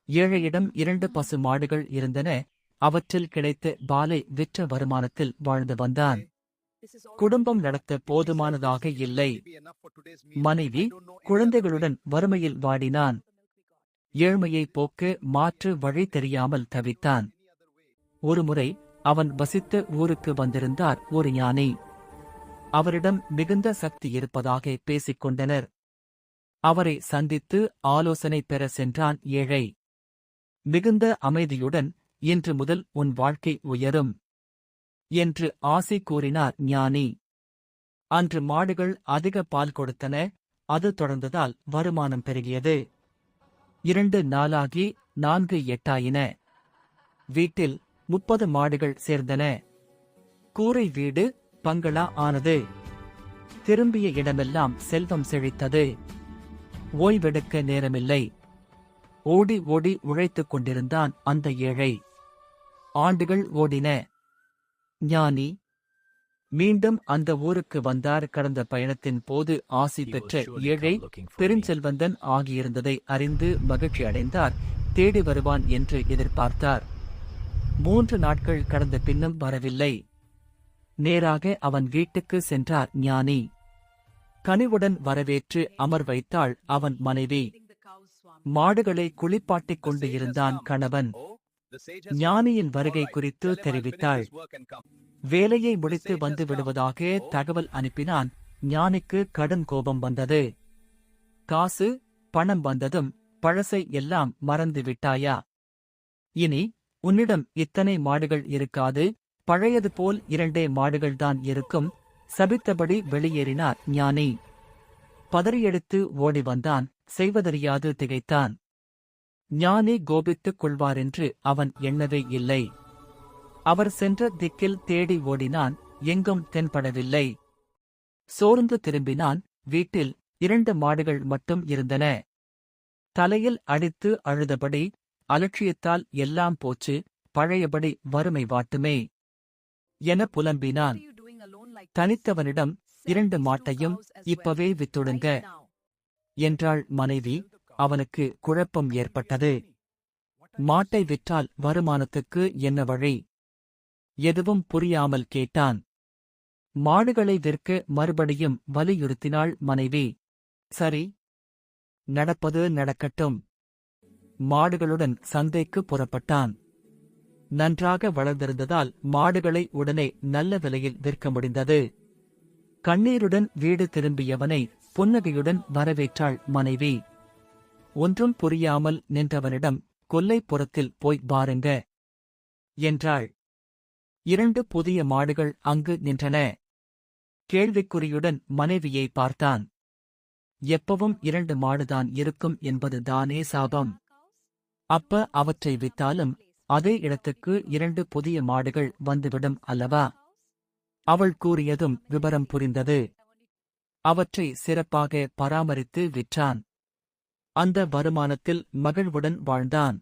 ஏழையிடம் 2 பசு மாடுகள் இருந்தன. அவற்றில் கிடைத்த பாலை விற்ற வருமானத்தில் வாழ்ந்து வந்தான். குடும்பம் நடத்த போதுமானதாக இல்லை. மனைவி, குழந்தைகளுடன் வறுமையில் வாடினான். ஏழ்மையை போக்க மாற்று வழி தெரியாமல் தவித்தான். ஒருமுறை அவன் வசித்த ஊருக்கு வந்திருந்தார் ஒரு ஞானி. அவரிடம் மிகுந்த சக்தி இருப்பதாக பேசிக் கொண்டனர். அவரை சந்தித்து ஆலோசனை பெற சென்றான் ஏழை. மிகுந்த அமைதியுடன், இன்று முதல் உன் வாழ்க்கை உயரும் என்று ஆசி கூறினார் ஞானி. அன்று மாடுகள் அதிக பால் கொடுத்தன. அது தொடர்ந்ததால் வருமானம் பெருகியது. 2 நாளாகி 4 8ஆயின. வீட்டில் 30 மாடுகள் சேர்ந்தன. கூரை வீடு பங்களா ஆனது. திரும்பிய இடமெல்லாம் செல்வம் செழித்தது. ஓய்வெடுக்க நேரமில்லை. ஓடி ஓடி உழைத்துக் கொண்டிருந்தான் அந்த ஏழை. ஆண்டுகள் ஓடின. ஞானி மீண்டும் அந்த ஊருக்கு வந்தார். கடந்த பயணத்தின் போது ஆசி பெற்ற ஏழை பெருஞ்செல்வந்தன் ஆகியிருந்ததை அறிந்து மகிழ்ச்சி அடைந்தார். தேடி வருவான் என்று எதிர்பார்த்தார். 3 நாட்கள் கடந்த பின்னும் வரவில்லை. நேராக அவன் வீட்டுக்கு சென்றார் ஞானி. கனிவுடன் வரவேற்று அமர் வைத்தாள் அவன் மனைவி. மாடுகளை குளிப்பாட்டிக் கொண்டு இருந்தான் கணவன். ஞானியின் வருகை குறித்து தெரிவித்தாள். வேலையை முடித்து வந்து விடுவதாக தகவல் அனுப்பினான். ஞானிக்கு கடும் கோபம் வந்தது. காசு பணம் வந்ததும் பழசை எல்லாம் மறந்து விட்டாயா? இனி உன்னிடம் இத்தனை மாடுகள் இருக்காது. பழையது போல் 2 மாடுகள்தான் இருக்கும். சபித்தபடி வெளியேறினார் ஞானி. பதறியெடுத்து ஓடி வந்தான். செய்வதறியாது திகைத்தான். ஞானி கோபித்துக் கொள்வாரென்று அவன் எண்ணவே இல்லை. அவர் சென்ற திக்கில் தேடி ஓடினான். எங்கும் தென்படவில்லை. சோர்ந்து திரும்பினான். வீட்டில் 2 மாடுகள் மட்டும் இருந்தன. தலையில் அடித்து அழுதபடி, அலட்சியத்தால் எல்லாம் போச்சு, பழையபடி வறுமை வாட்டுமே என புலம்பினான். தனித்தவனிடம் 2 மாட்டையும் இப்பவே வித்துடுங்க என்றாள் மனைவி. அவனுக்கு குழப்பம் ஏற்பட்டது. மாட்டை விற்றால் வருமானத்துக்கு என்ன வழி? எதுவும் புரியாமல் கேட்டான். மாடுகளை விற்க மறுபடியும் வலியுறுத்தினாள் மனைவி. சரி, நடப்பது நடக்கட்டும். மாடுகளுடன் சந்தைக்கு புறப்பட்டான். நன்றாக வளர்ந்திருந்ததால் மாடுகளை உடனே நல்ல விலையில் விற்க முடிந்தது. கண்ணீருடன் வீடு திரும்பியவனை புன்னகையுடன் வரவேற்றாள் மனைவி. ஒன்றும் புரியாமல் நின்றவனிடம், கொல்லைப்புறத்தில் போய் பாருங்க என்றாள். 2 புதிய மாடுகள் அங்கு நின்றன. கேள்விக்குறியுடன் மனைவியை பார்த்தான். எப்பவும் 2 மாடுதான் இருக்கும் என்பது தானே சாபம்? அப்ப அவற்றை வித்தாலும் அதே இடத்துக்கு 2 புதிய மாடுகள் வந்துவிடும் அல்லவா? அவள் கூறியதும் விபரம் புரிந்தது. அவற்றை சிறப்பாக பராமரித்து விற்றான். அந்த வருமானத்தில் மகிழ்வுடன் வாழ்ந்தான்.